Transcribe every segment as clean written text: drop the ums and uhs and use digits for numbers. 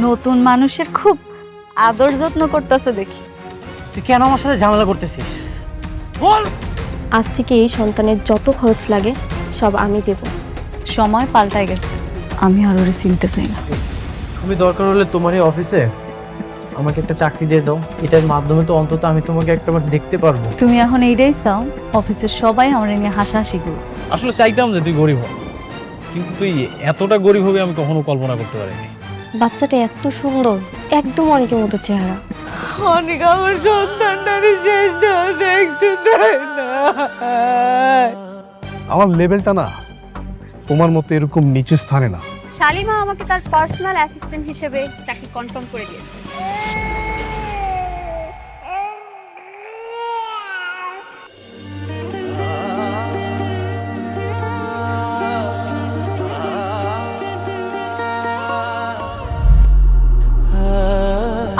নতুন মানুষের খুব আদর যত্ন করতেছে দেখি। তুই কেন আমার সাথে ঝামেলা করতেছিস বল। আজ থেকে এই সন্তানের যত খরচ লাগে সব আমি দেব। সময় পাল্টায় গেছে, আমি আর ওরে চিনতে চাই না। তুমি দরকার হলে তোমার এই অফিসে আমাকে একটা চাকরি দিয়ে দাও, এটার মাধ্যমে তো অন্তত আমি তোমাকে একটাবার দেখতে পারবো। তুমি এখন এইটাই চাও অফিসের সবাই আমার নিয়ে হাসাহাসি করবে? আসলে চাইতাম যে তুই গরিব হ, কিন্তু তুই এতটা গরিব হবে আমি কখনো কল্পনা করতে পারিনি। বাচ্চাটা এত সুন্দর, একদম অনেকের মতো চেহারা। অনেক আমার সন্তানটারে শেষ দেখতে দেয় না। আমার লেভেলটা না তোমার মতো এরকম নিচু স্থানে না। শালিমা আমাকে তার পার্সোনাল অ্যাসিস্ট্যান্ট হিসেবে চাকরি কনফার্ম করে দিয়েছে।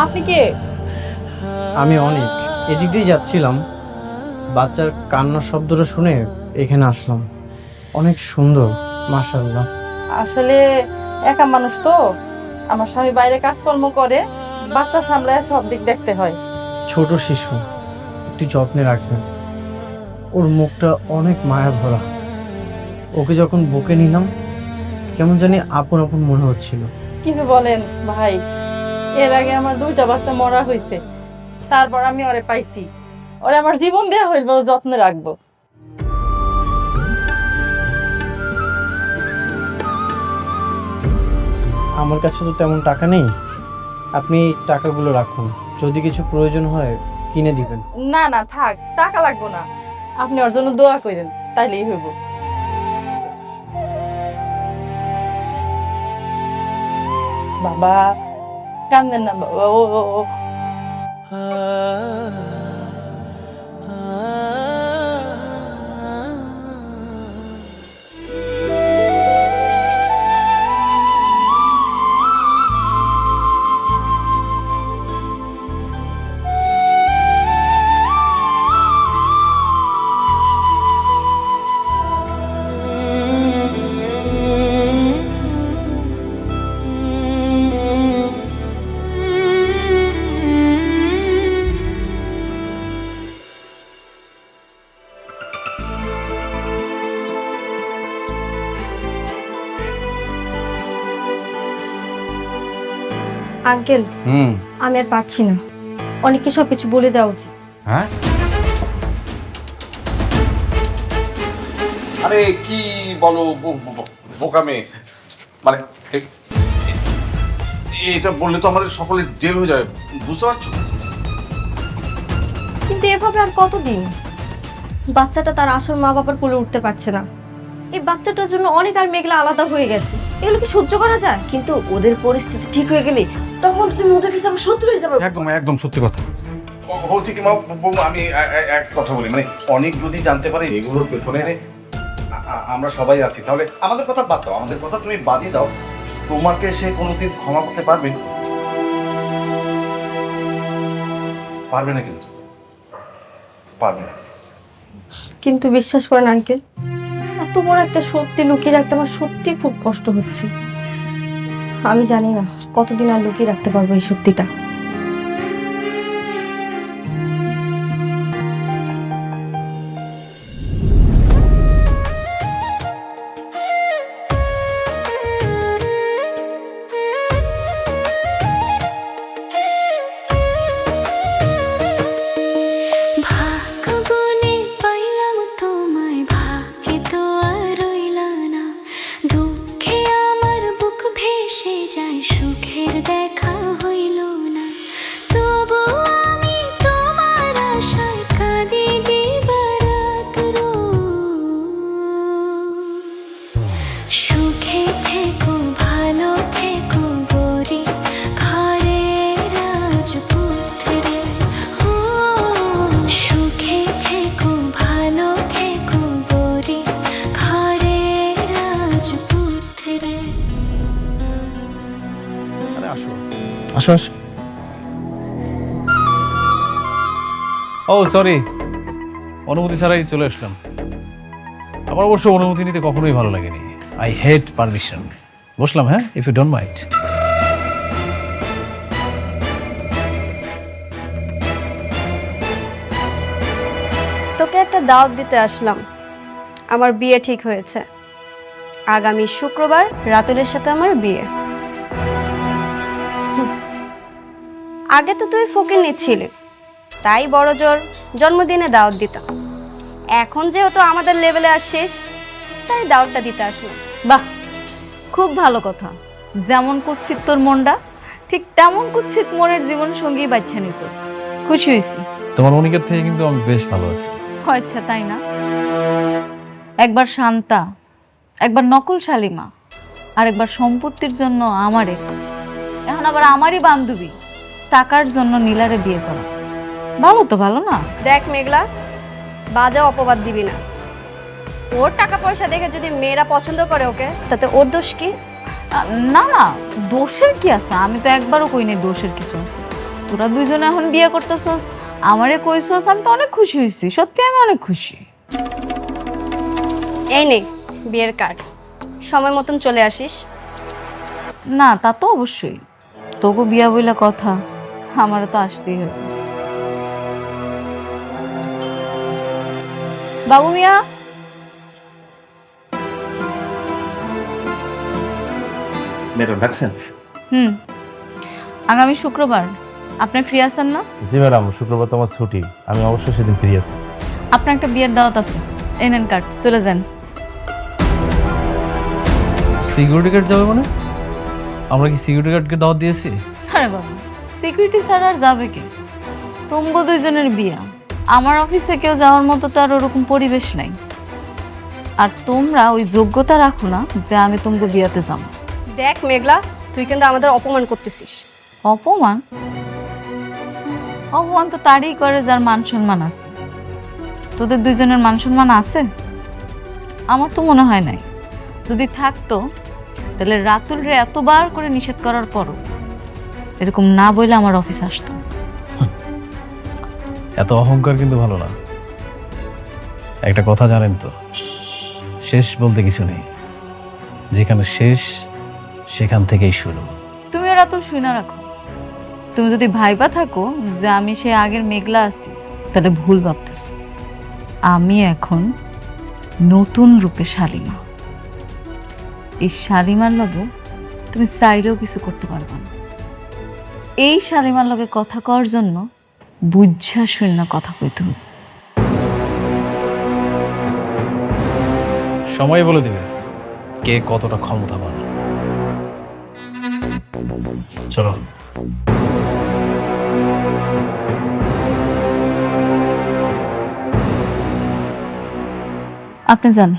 আপনি কে? আমি অনেক এদিক দিয়ে যাচ্ছিলাম, বাচ্চার কান্নার শব্দটা শুনে এখানে আসলাম। অনেক সুন্দর মাশাআল্লাহ। আসলে একা মানুষ তো, আমার স্বামী বাইরে কাজকর্ম করে, বাচ্চা সামলায় সব দিক দেখতে হয়। ছোট শিশু, একটু যত্নে রাখবেন। ওর মুখটা অনেক মায়া ভরা। ওকে যখন বুকে নিলাম কেমন জানি আপন আপন মনে হচ্ছিল। কিন্তু বলেন ভাই, এর আগে আমার 2টা বাচ্চা মরা হয়েছে, তারপর আমি ওরে পাইছি। ওরে আমার জীবন দেয়া হইল, ও যত্নে রাখবো। আমার কাছে তো তেমন টাকা নেই, আপনি টাকাগুলো রাখুন, যদি কিছু প্রয়োজন হয় কিনে দিবেন। না না থাক, টাকা লাগবো না, আপনি ওর জন্য দোয়া করেন, তাইলেই হইব। বাবা কান্দেন না বাবা, ও আঙ্কেল, আমি আর পারছি না, অনেককে সবকিছু বলে দেওয়া উচিত। হ্যাঁ, আরে কি বলো বোকা মেয়ে, মানে এটা বললে তো আমাদের সকলের জেল হয়ে যাবে, বুঝতে পারছো? কিন্তু এভাবে আর কতদিন? বাচ্চাটা তার আসল মা বাবার কোলে উঠতে পারছে না। এই বাচ্চাটার জন্য অনেক আর মেঘলা আলাদা হয়ে গেছে, এগুলো কি সহ্য করা যায়? কিন্তু ওদের পরিস্থিতি ঠিক হয়ে গেলে তখন তুমি ওদের কাছে আমার শত্রু হয়ে যাবে। একদম একদম সত্যি কথা হচ্ছে কি মা, বৌমা আমি এক কথা বলি, মানে অনেক যদি জানতে পারে এগুলোর পেছনে আমরা সবাই আছি, তাহলে আমাদের কথা বাদ দাও, আমাদের কথা তুমি বাদই দাও, তোমাকে সে কোনোদিন ক্ষমা করতে পারবে? পারবে না, কিন্তু পারবে না। কিন্তু বিশ্বাস করেন আঙ্কেল, এত বড় একটা সত্যি লুকিয়ে রাখতে আমার সত্যি খুব কষ্ট হচ্ছে। আমি জানি না কতদিন আর লুকিয়ে রাখতে পারবো এই সত্যিটা। আসো আসো। ও সরি, অনুমতি ছাড়াই চলে আসলাম। আমার অবশ্য অনুমতি নিতে কখনোই ভালো লাগেনি। I hate permission. বসলাম, হ্যাঁ, ইফ ইউ ডোন্ট মাইন্ড। তোকে একটা দাওয়াত দিতে আসলাম। আমার বিয়ে ঠিক হয়েছে, আগামী শুক্রবার রাতুলের সাথে আমার বিয়ে। আগে তো তুই ফকির নিচ্ছিলি, তাই বড় জোর জন্মদিনে দাওয়াত দিতাম। এখন যেহেতু আমাদের লেভেলে আসছিস, তাই দাওয়াতটা দিতে আসলাম। বাহ, খুব ভালো কথা। যেমন কুৎসিত তোর মনটা, ঠিক তেমন কুৎসিত মনের জীবন সঙ্গী বাচ্চা নিছিস। খুশি হয়েছি। তোমার অনিকের থেকে কিন্তু আমি বেশ ভালো আছি। আচ্ছা, তাই না? একবার শান্তা, একবার নকল শালিমা, আর একবার সম্পত্তির জন্য আমারে, এখন আবার আমারই বান্ধবী টাকার জন্য নীলারে বিয়ে করা। ভালো তো, ভালো না? দেখ মেঘলা, বাজে অপবাদ দিবি না। ওর টাকা পয়সা দেখে যদি মেয়েরা পছন্দ করে ওকে, তাতে ওর দোষ কি? না না, দোষের কি আছে? আমি তো একবারও কই নাই দোষের কিছু আছে। তোরা দুইজনে এখন বিয়ে করতেছস, আমারে কইছস, আমি তো অনেক খুশি হয়েছি। সত্যি আমি অনেক খুশি। এই নে বিয়ের কার্ড, সময় মতন চলে আসিস। না, তা তো অবশ্যই। তোকে বিয়া বইলা কথা, আমারও তো আসতেই হবে। বাবু মিয়া, ম্যাডাম ডাকছেন? আগামী শুক্রবার আপনি ফ্রি আছেন না? জি ম্যাডাম, শুক্রবার তো আমার ছুটি, আমি অবশ্যই সেদিন ফ্রি আছি। আপনার একটা বিয়ের দাওয়াত আছে, এই নেন কার্ড, চলে যান। সিকিউরিটি গার্ড যাবে মানে? আমরা কি সিকিউরিটি গার্ডকে দাওয়াত দিয়েছি? আরে বাবা, সিকিউরিটি ছাড়া আর যাবে কি? তোমগো দুইজনের বিয়া, আমার অফিসে কেউ যাওয়ার মতো তো আর ওরকম পরিবেশ নাই। আর তোমরা ওই যোগ্যতা রাখো না যে আমি তোমগো বিয়াতে যাবো। দেখ মেঘলা, তুই কিন্তু আমাদের অপমান করতেছিস। অপমান? অপমান তো তারই করে যার মান সম্মান আছে। তোদের দুইজনের মান সম্মান আছে? আমার তো মনে হয় নাই। যদি থাকতো তাহলে রাতুল রে এতবার করে নিষেধ করার পরও এরকম না বলে আমার অফিসে আসতো। এত অহংকার কিন্তু ভালো না। একটা কথা জানেন তো, শেষ বলতে কিছু নেই, যেখানে শেষ সেখান থেকেই শুরু। তুমিও রাতুল শুই না রাখো। তুমি যদি ভাইবা থাকো যে আমি সে আগের মেঘলা আছি, তাহলে ভুল ভাবতেছ। আমি এখন নতুন রূপে শালিমা। এই শালিমার লগে তুমি চাইলেও কিছু করতে পারবে না। এই শালিমার লগে কথা কওয়ার জন্য বুঝা শূন্য কথা কইতে হবে। সময় বলে দেবে কে কতটা ক্ষমতাবান। চলো। আপনি যান।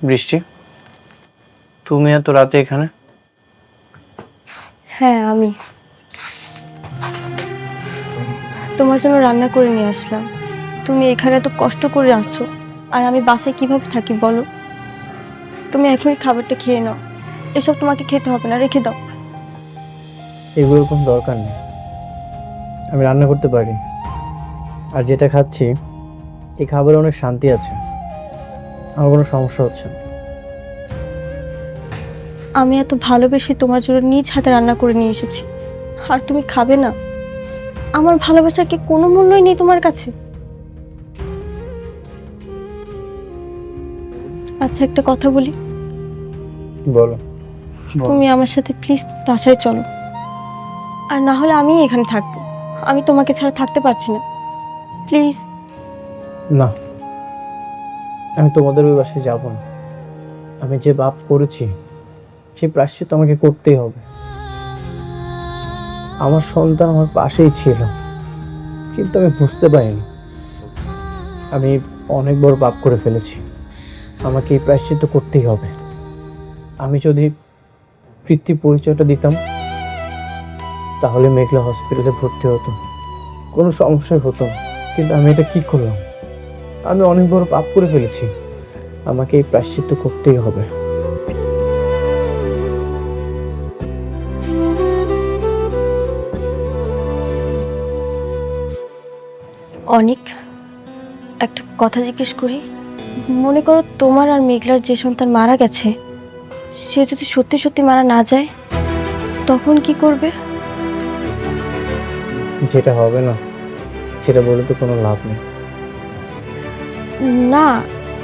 বৃষ্টি, তুমি এত রাতে এখানে? হ্যাঁ, আমি তোমার জন্য রান্না করে নিয়ে আসলাম। তুমি এখানে এত কষ্ট করে আছো, আর আমি বাসায় কিভাবে থাকি বলো? তুমি এখনই খাবারটা খেয়ে নাও। এসব তোমাকে খেতে হবে না, রেখে দাও। এগুলোর কোনো দরকার নেই, আমি রান্না করতে পারি। আর যেটা খাচ্ছি এই খাবারে অনেক শান্তি আছে। আমার কোনো সমস্যা হচ্ছে না। আমি এত ভালোবেসে তোমার জন্য নিজ হাতে রান্না করে নিয়ে এসেছি, আর তুমি খাবে না? আমার ভালোবাসার কি কোনো মূল্যই নেই তোমার কাছে? আচ্ছা, একটা কথা বলি, বলো। তুমি আমার সাথে প্লিজ বাসায় চলো, আর না হলে আমি এখানে থাকবো। আমি তোমাকে ছাড়া থাকতে পারছি না, প্লিজ। না, আমি তোমাদের ওই বাসায় যাব না। আমি যে পাপ করেছি সেই প্রায়শ্চিত্ত আমাকে করতেই হবে। আমার সন্তান আমার পাশেই ছিল, কিন্তু আমি বুঝতে পারিনি আমি অনেক বড় পাপ করে ফেলেছি। আমাকে এই প্রায়শ্চিত্ত করতেই হবে। আমি যদি পিতৃ পরিচয়টা দিতাম তাহলে মেঘলা হসপিটালে ভর্তি হতো, কোনো সমস্যাই হতো না। কিন্তু আমি এটা কি করলাম? আমি অনেক বড় পাপ করে ফেলেছি। আমাকে এই প্রায়শ্চিত্ত করতেই হবে। অনেক একটা কথা জিজ্ঞেস করি, মনে করো তোমার আর মেঘলার যে সন্তান মারা গেছে, সে যদি সত্যি সত্যি মারা না যায়, তখন কি করবে? যেটা হবে না সেটা বলে তো কোনো লাভ নেই। না,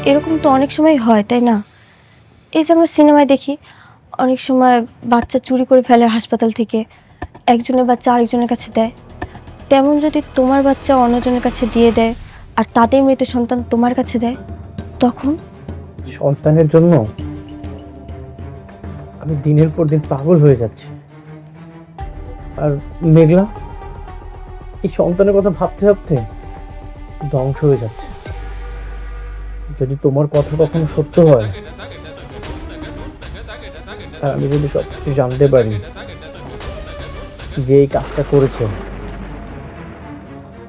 এরকম তো অনেক সময় হয়, তাই না? এই যে আমরা সিনেমায় দেখি, অনেক সময় বাচ্চা চুরি করে ফেলে হাসপাতাল থেকে, একজনের বাচ্চা আরেকজনের কাছে দেয়। তেমন যদি তোমার বাচ্চা অন্যজনের কাছে দিয়ে দেয় আর তাদের মৃত সন্তান তোমার কাছে দেয়, তখন? সন্তানের জন্য আমি দিনের পর দিন পাগল হয়ে যাচ্ছি। আর মেঘলা এই সন্তানের কথা ভাবতে ভাবতে ধ্বংস হয়ে যাচ্ছে। যদি তোমার কথা কখনো সত্য হয় আর আমি যদি সবকিছু জানতে পারি যে এই কাজটা করেছে,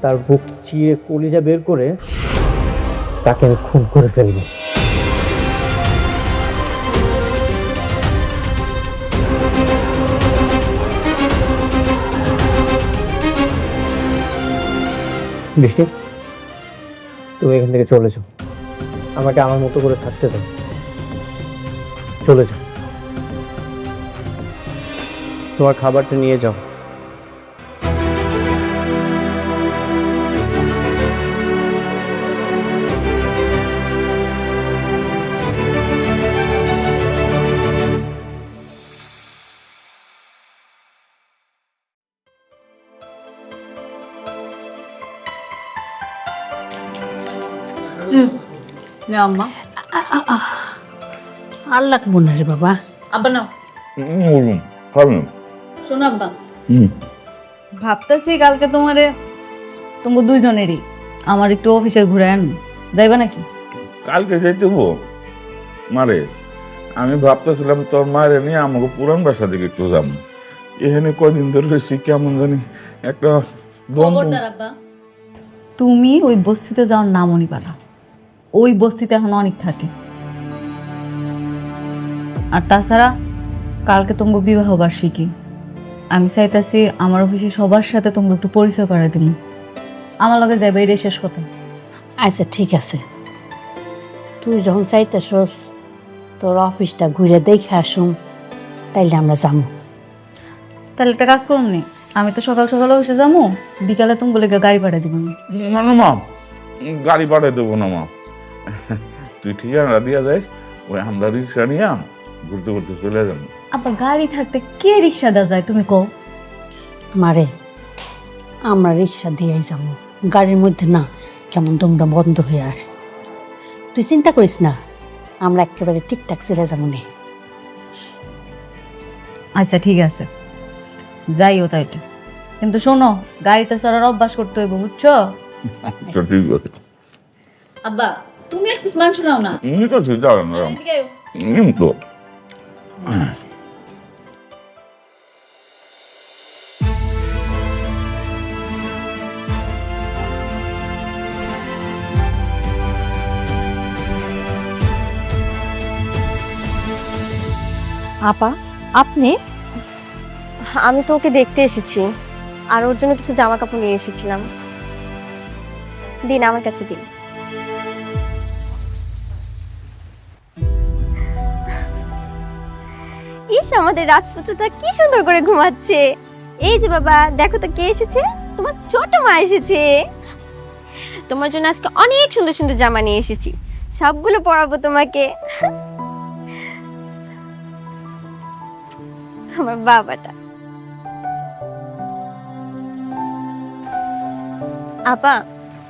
তার বুক চিরে কলিজা বের করে তাকে আমি খুন করে ফেলবো। বৃষ্টি, তুমি এখান থেকে চলে যাও। আমাকে আমার মতো করে থাকতে দাও। চলে যাও, তোমার খাবারটা নিয়ে যাও। না আম্মা, আর লাগবো না রে বাবা। আব্বা নাও। শোনো আব্বা, ভাবতেছি কালকে তোমার দুইজনেরই আমার একটু অফিসে ঘুরে আন, যাইবা নাকি? কালকে যাইতে হবো মারে? আমি ভাবতেছিলাম তোর মায়ের নিয়ে আমাকে পুরান বাসা দিকে একটু যাবো। এখানে কদিন ধরে রয়েছি, কেমন জানি একটা খবরদার আব্বা, তুমি ওই বস্তিতে যাওয়ার নামও নিবা না। ওই বস্তিতে এখন অনেক থাকে। আর তাছাড়া কালকে তোমাকে বিবাহ বার্ষিকী, আমি চাইতেছি আমার অফিসে সবার সাথে তোমাকে একটু পরিচয় করাই দিন। আমার লগে যাবে, এটাই শেষ কথা। আচ্ছা ঠিক আছে, তুই যখন চাইতেছস তোর অফিসটা ঘুরে দেখে আসুন, তাইলে আমরা যাবো। তাহলে একটা কাজ করুন নি, আমি তো সকাল সকাল অফিসে যাবো, বিকালে তুমি বলে গাড়ি পাঠিয়ে দিব। না না মা, গাড়ি পাঠিয়ে দেবো না মা। তুই ঠিকানা দিয়া যাইস, ওই আমরা রিক্সা নিয়ে ঘুরতে ঘুরতে চলে যাবো। আবার গাড়ি থাকতে কে রিক্সা দেওয়া যায় তুমি কও? মারে, আমরা রিক্সা দিয়েই যাবো, গাড়ির মধ্যে না কেমন দমটা বন্ধ হয়ে আস। তুই চিন্তা করিস না, আমরা একেবারে ঠিকঠাক চলে যাবো নে। আচ্ছা ঠিক আছে, যাইও তাইলে। কিন্তু শোনো, গাড়িতে চড়ার অভ্যাস করতে হইব, বুঝছো? তো ঠিক আছে। আব্বা তুমি এক পিস মাংস নাও না। তো ঠিক আছে তো। আপা, আপনি? আমি তো ওকে দেখতে এসেছি, আর ওর জন্য কিছু জামা কাপড় নিয়ে এসেছিলাম। দিন, আমার কাছে দিন। ইস, আমাদের রাজপুত্রটা কি সুন্দর করে ঘুমাচ্ছে। এই যে বাবা, দেখো তো কে এসেছে, তোমার ছোট মা এসেছে। তোমার জন্য আজকে অনেক সুন্দর সুন্দর জামা নিয়ে এসেছি, সবগুলো পরাবো তোমাকে। আমার বাবাটা। আপা,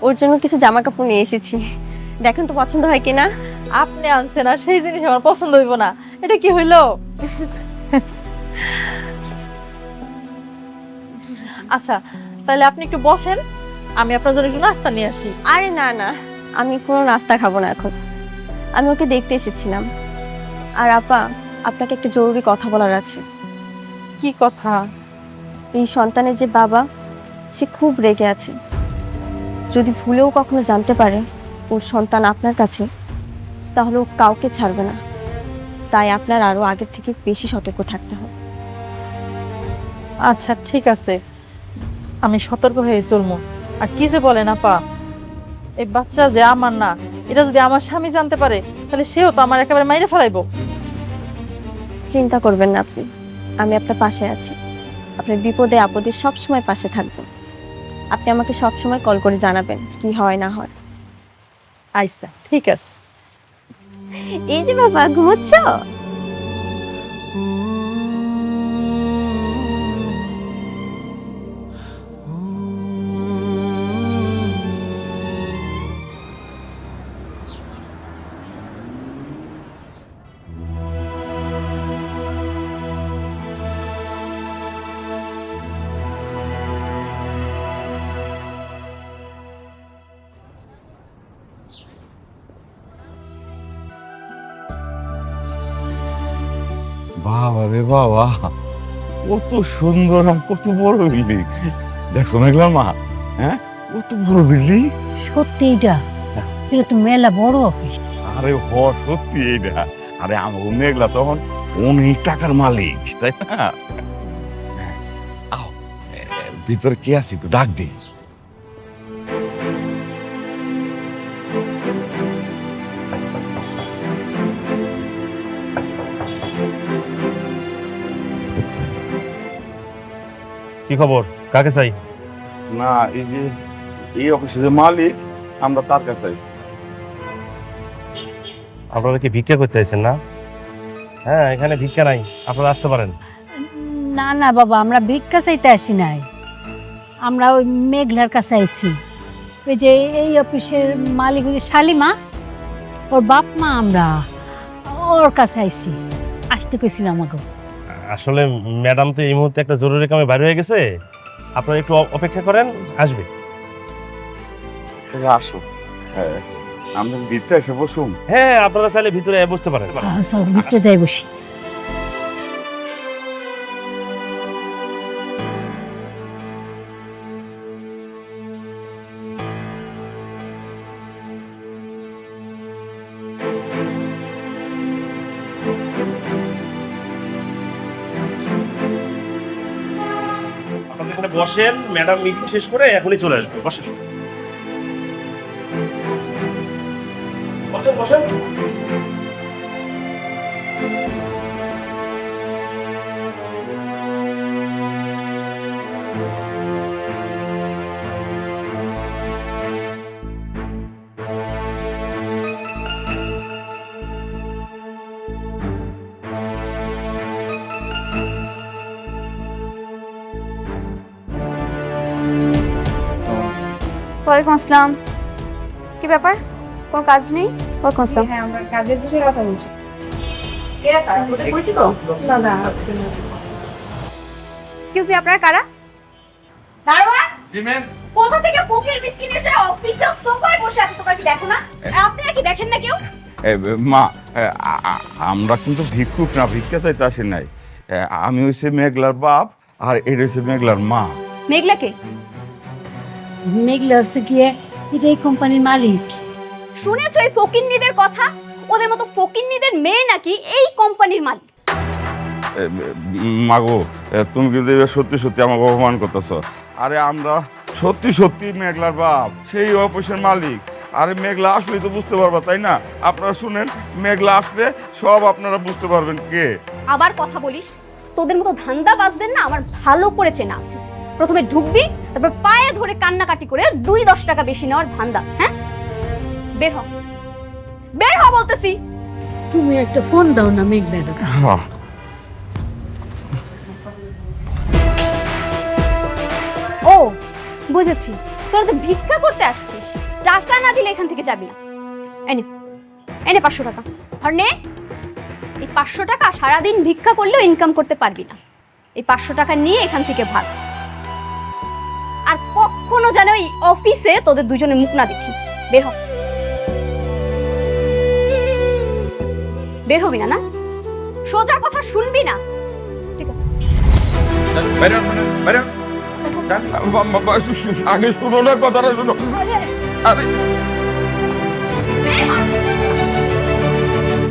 ওর জন্য কিছু জামা কাপড় নিয়ে এসেছি, দেখেন তো পছন্দ হয় কিনা। আপনি আনছেন আর সেই জিনিস আমার পছন্দ হইব না, এটা কি হইলো? আচ্ছা, তাহলে আপনি একটু বসেন, আমি আপনার জন্য একটু নাস্তা নিয়ে আসি। আরে না না, আমি কোনো নাস্তা খাবো না এখন, আমি ওকে দেখতে এসেছিলাম। আর আপা, আপনাকে একটা জরুরি কথা বলার আছে। কি কথা? এই সন্তানের যে বাবা, সে খুব রেগে আছে। যদি ভুলেও কখনো জানতে পারে ওর সন্তান আপনার কাছে, তাহলে ও কাউকে ছাড়বে না। তাই আপনার আরো আগের থেকে বেশি সতর্ক থাকতে হবে। আচ্ছা ঠিক আছে, আমি সতর্ক হয়ে চলবো। আর কি যে বলেন আপা, এই বাচ্চা যে আমার না, এটা যদি আমার স্বামী জানতে পারে তাহলে সেও তো আমার একেবারে মাইরে ফেলাইবো। চিন্তা করবেন না আপনি, আমি আপনার পাশে আছি। আপনার বিপদে আপদে সবসময় পাশে থাকবো। আপনি আমাকে সবসময় কল করে জানাবেন কি হয় না হয়। আচ্ছা ঠিক আছে। এই যে বাবা, ঘুমোচ্ছ? বাবা রে বাবা, কত সুন্দর আর কত বড় বিল্ডিং। দেখছো মেঘলার মা? হ্যাঁ, কত বড় বিল্ডিং। সত্যি এটা এটা তো মেলা বড় অফিস। আরে সত্যি এইটা। আরে আমাকে মেঘলা তখন অনেক টাকার মালিক, তাই না? আও, ভিতরে কে আছে একটু ডাক দে। কি খবর? কাকে চাই? না, এই যে এই অফিসের যে মালিক, আমরা তার কাছে। আপনারা কি ভিক্ষা করতে আইছেন না? হ্যাঁ, এখানে ভিক্ষা নাই, আপনারা আসতে পারেন। না না বাবা, আমরা ভিক্ষা চাইতে আসি নাই, আমরা ওই মেঘলার কাছে আইছি। ওই যে এই অফিসের মালিক ওই যে শালিমা, ওর বাপ মা, আমরা ওর কাছে আইছি, আসতে কইছিলাম আমাকে। আসলে ম্যাডাম তো এই মুহূর্তে একটা জরুরি কামে বাইরে হয়ে গেছে, আপনারা একটু অপেক্ষা করেন, আসবে। আসো, হ্যাঁ, আমরা ভিতরে এসে বসুন। হ্যাঁ, আপনারা চাইলে ভিতরে বসতে পারেন। চল ভিতরে যাই বসি। আপনারা এখানে বসেন, ম্যাডাম মিটিং শেষ করে এখনই চলে আসবে। বসেন বসেন বসেন। ওয়ালাইকুম আসসালাম। কি ব্যাপার, কোনো কাজ নেই? ওয়ালাইকুম আসসালাম। হ্যাঁ, আমরা কাজের বিষয়ে কথা বলছি। এরা কারা? ওদের পরিচিত? না না, এক্সকিউজ মি, আপনারা কারা? দারোয়ান, জি ম্যাম। কোথা থেকে ফকির মিসকিন এসে অফিসে সোফায় বসে আছে, তোমরা কি দেখো না? আপনারা কি দেখেন না কেউ? মা, আমরা কিন্তু ভিক্ষুক না, ভিক্ষা চাইতে আসি নাই। আমি হচ্ছে মেঘলার বাপ, আর এটা হচ্ছে মেঘলার মা। মেঘলাকে মেঘলা হচ্ছে গিয়ে এই যে এই কোম্পানির মালিক। শুনেছো এই ফকিন্নিদের কথা? ওদের মতো ফকিন্নিদের মেয়ে নাকি এই কোম্পানির মালিক। মাগো, তুমি কিন্তু এবার সত্যি সত্যি আমাকে অপমান করতেছ। আরে আমরা সত্যি সত্যি মেঘলার বাপ, সেই অফিসের মালিক। আরে মেঘলা আসলেই তো বুঝতে পারবা, তাই না? আপনারা শুনেন, মেঘলা আসলে সব আপনারা বুঝতে পারবেন কে। আবার কথা বলিস? তোদের মতো ধান্দাবাজদের না আমার ভালো করে চেনা আছে। প্রথমে ঢুকবি, তারপর পায়ে ধরে কান্নাকাটি করে 2-10 টাকা বেশি নেওয়ার ধান্দা। হ্যাঁ, বের হ, বের হ বলতেছি। তুমি একটা ফোন দাও না মেঘনা। ও বুঝেছি, তোরা তো ভিক্ষা করতে আসছিস, টাকা না দিলে এখান থেকে যাবি না। এনে এনে 500 টাকা, আর নে। এই 500 টাকা সারাদিন ভিক্ষা করলেও ইনকাম করতে পারবি না। এই 500 টাকা নিয়ে এখান থেকে ভাগ। আর কখনো যেন এই অফিসে তোদের দুজনের মুখ না দেখি। বের হ, বের হবি না? না সোজা কথা শুনবি না? ঠিক আছে, বাইরে বাইরে আগে শুনো না, কথাটা শুনো। আরে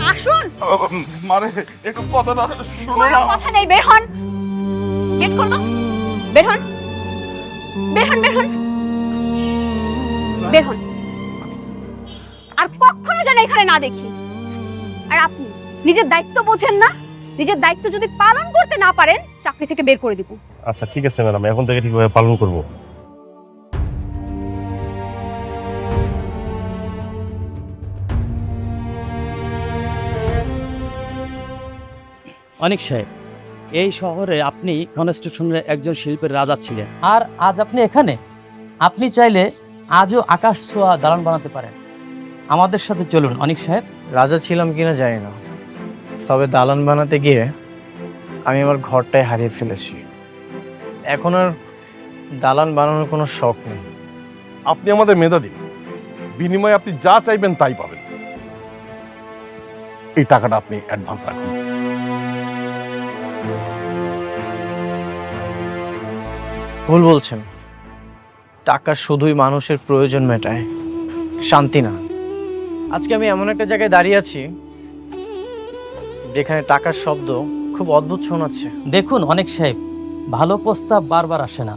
আসুন। মারে একটু কথাটা শুনো কোনো না। কথা নেই, বের হন। গেট খোলো, বের হন, বের হন, বের হন, বের হন। আর কখনো যেন এখানে না দেখি। আর আপনি নিজের দায়িত্ব বোঝেন না? নিজের দায়িত্ব যদি পালন করতে না পারেন, চাকরি থেকে বের করে দিব। আচ্ছা ঠিক আছে ম্যাডাম, এখন থেকে ঠিকভাবে পালন করব। অনিক সাহেব, এই শহরে আপনি কনস্ট্রাকশনের একজন শিল্পের রাজা ছিলেন, আর আজ আপনি এখানে। আপনি চাইলে আজও আকাশ ছোঁয়া দালান বানাতে পারেন। আমাদের সাথে চলুন অনিক সাহেব। রাজা ছিলাম কিনা জানি না, তবে দালান বানাতে গিয়ে আমি আমার ঘরটাই হারিয়ে ফেলেছি। এখন আর দালান বানানোর কোনো শখ নেই। আপনি আমাদের মেধাবী, বিনিময়ে আপনি যা চাইবেন তাই পাবেন। এই টাকাটা আপনি অ্যাডভান্স রাখুন। ভুল বলছেন, টাকা শুধুই মানুষের প্রয়োজন মেটায়, শান্তি না। আজকে আমি এমন একটা জায়গায় দাঁড়িয়ে আছি যেখানে টাকার শব্দ খুব অদ্ভুত শোনাচ্ছে। দেখুন অনিক সাহেব, ভালো প্রস্তাব বারবার আসে না,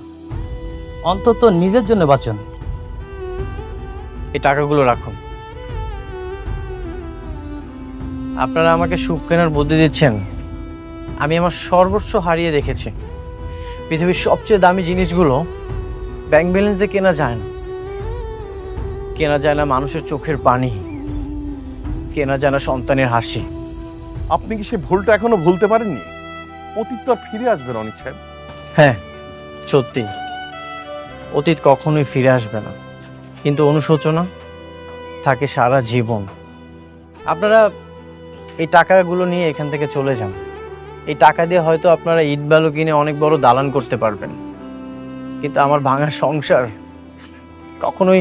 অন্তত নিজের জন্য বাঁচুন। এই টাকাগুলো রাখুন। আপনারা আমাকে সুখ কেনার বুদ্ধি দিচ্ছেন। আমি আমার সর্বস্ব হারিয়ে দেখেছি। পৃথিবীর সবচেয়ে দামি জিনিসগুলো ব্যাংক ব্যালেন্স দিয়ে কেনা যায় না। কেনা যায় না মানুষের চোখের পানি, কেনা যায় না সন্তানের হাসি। আপনি কি সে ভুলটা এখনো ভুলতে পারেননি? অতীত তো আর ফিরে আসবে না অনিক সাহেব। হ্যাঁ সত্যি, অতীত কখনোই ফিরে আসবে না, কিন্তু অনুশোচনা থাকে সারা জীবন। আপনারা এই টাকাগুলো নিয়ে এখান থেকে চলে যান। এই টাকা দিয়ে হয়তো আপনারা ইট বালু কিনে অনেক বড় দালান করতে পারবেন, কিন্তু আমার ভাঙা সংসার কখনোই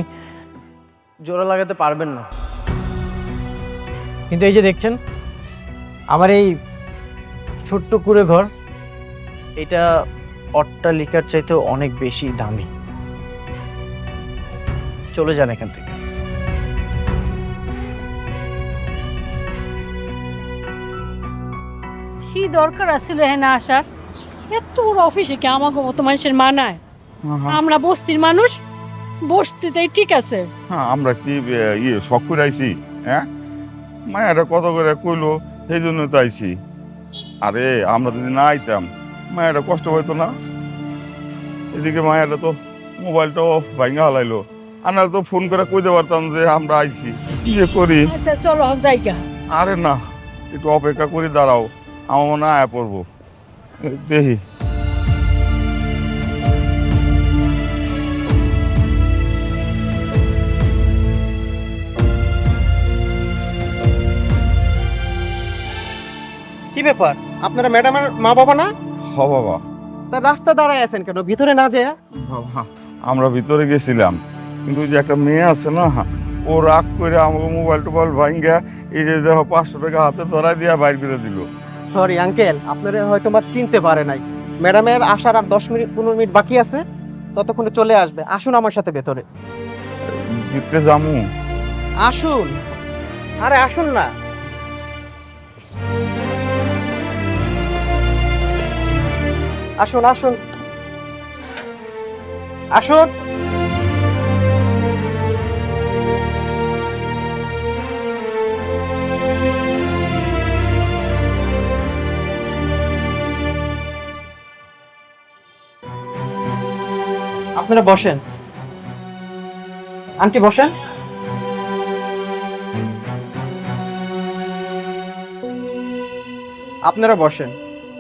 জোড়া লাগাতে পারবেন না। কিন্তু এই যে দেখছেন আমার এই ছোট্ট কুঁড়ে ঘর, এটা অট্টালিকার চাইতেও অনেক বেশি দামি। চলে যান এখান থেকে। কি দরকার আছিল এখানে আসার? এত বড় অফিসে কি আমাকে মতো মানুষের মানায়? আমরা বস্তির মানুষ, বস্তিতেই ঠিক আছে। হ্যাঁ, আমরা কি শখ করে আইছি? হ্যাঁ, মায়েরা কত করে কইলো, সেই জন্য তো আইছি। আরে আমরা যদি না আইতাম মায়েরা কষ্ট পাইতো না। এদিকে মায়েরা তো মোবাইলটাও ভাঙা হালাইলো, আমরা তো ফোন করে কইতে পারতাম যে আমরা আইছি। কি যে করি? আচ্ছা চলো জায়গা। আরে না, একটু অপেক্ষা করে দাঁড়াও, আমার মনে হয় আয়া পড়বো। দেখি কি ব্যাপার, আপনারা ম্যাডামের মা বাবা না? হ বাবা। তা রাস্তা দাঁড়ায় আছেন কেন, ভিতরে না যায়? বাবা, আমরা ভিতরে গেছিলাম, কিন্তু ওই যে একটা মেয়ে আছে না, ও রাগ করে আমাকে মোবাইল টোবাইল ভাঙ্গা এই যে দেখো 500 টাকা হাতে ধরাই দিয়া বাইর করে দিল। সরি আঙ্কেল, আপনারা হয়তো বা চিনতে পারে নাই। ম্যাডামের আসার আর 10-15 মিনিট বাকি আছে, ততক্ষণে চলে আসবে। আসুন আমার সাথে ভেতরে। ভিতরে যামু? আসুন, আরে আসুন না। আসুন আসুন আসুন। আপনারা বসেন, আন্টি বসেন। আপনারা বসেন,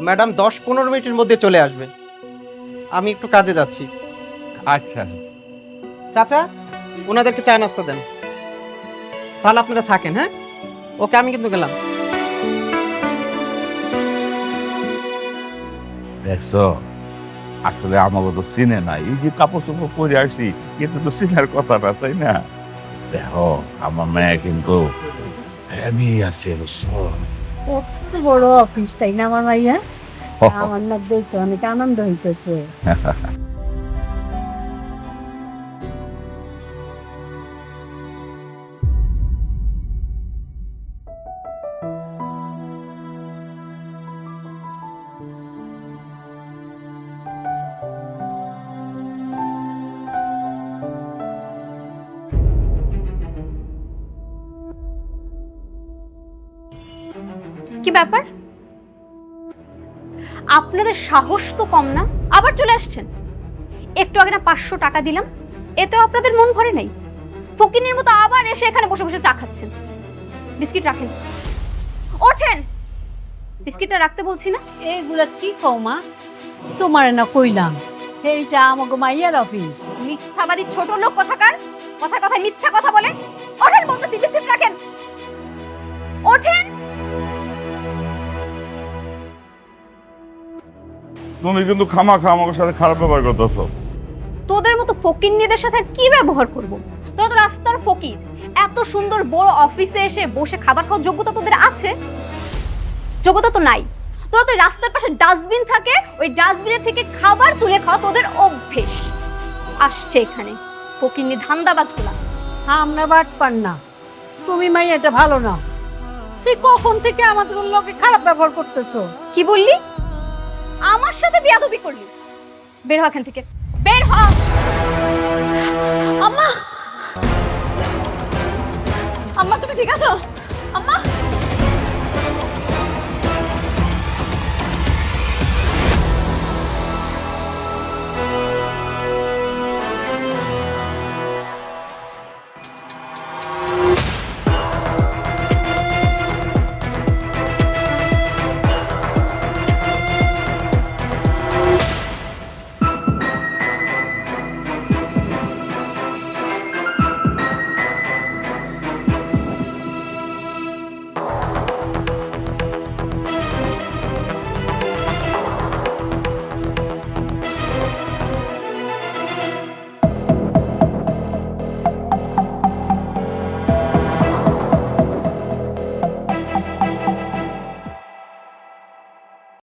ম্যাডাম 10-15 মিনিটের মধ্যে চলে আসবে। আমি একটু কাজে যাচ্ছি। আচ্ছা চাচা, ওনাদেরকে চা নাস্তা দেন। তাহলে আপনারা থাকেন, হ্যাঁ? ওকে, আমি কিন্তু গেলাম। দেখছো, আসলে আমাকে তো চিনে নাই, এই যে কাপড় চোপড় পরে আসছি কিন্তু তো চিনার কথাটা, তাই না? দেখো আমার মেয়ে কিন্তু আমি আছে কত বড় অফিস, তাই না আমার মাইয়া? আমার না দেখে অনেক আনন্দ হইতেছে। কি ব্যাপার? আপনাদের সাহস তো কম না, আবার চলে আসছেন। একটু আগে না 500 টাকা দিলাম, এতেও আপনাদের মন ভরে নাই। ফকিনের মতো আবার এসে এখানে বসে বসে চা খাচ্ছেন। বিস্কিট রাখেন, ওঠেন। বিস্কিটটা রাখতে বলছি না? এইগুলা কি কও মা? তোমার না কইলাম এইটা আমাকে মাইয়ার অফিস। মিথ্যাবাদী ছোট লোক কোথাকার, কথায় কথায় মিথ্যা কথা বলে। ওঠেন বলতেছি, বিস্কিট রাখেন, ওঠেন। তুমি কিন্তু খামাখা আমার সাথে খারাপ ব্যবহার করতেছো। তোদের মতো ফকিন্নিদের সাথে আর কি ব্যবহার করব? তোরা তো রাস্তার ফকির। এত সুন্দর বড় অফিসে এসে বসে খাবার খাওয়ার যোগ্যতা তোদের আছে? যোগ্যতা তো নাই। তোরা তো রাস্তার পাশে ডাস্টবিন থাকে, ওই ডাস্টবিনের থেকে খাবার তুলে খাওয়া তোদের অভ্যেস। আসছে এখানে ফকিন্নি ধান্দাবাজগুলা। আমরা বাট পান না, তুমি মাইয়াটা ভালো না। সে কখন থেকে আমাদের লোকে খারাপ ব্যবহার করতেছো? কি বললি? আমার সাথে বেয়াদবি করলি? বের হ এখান থেকে, বের হ।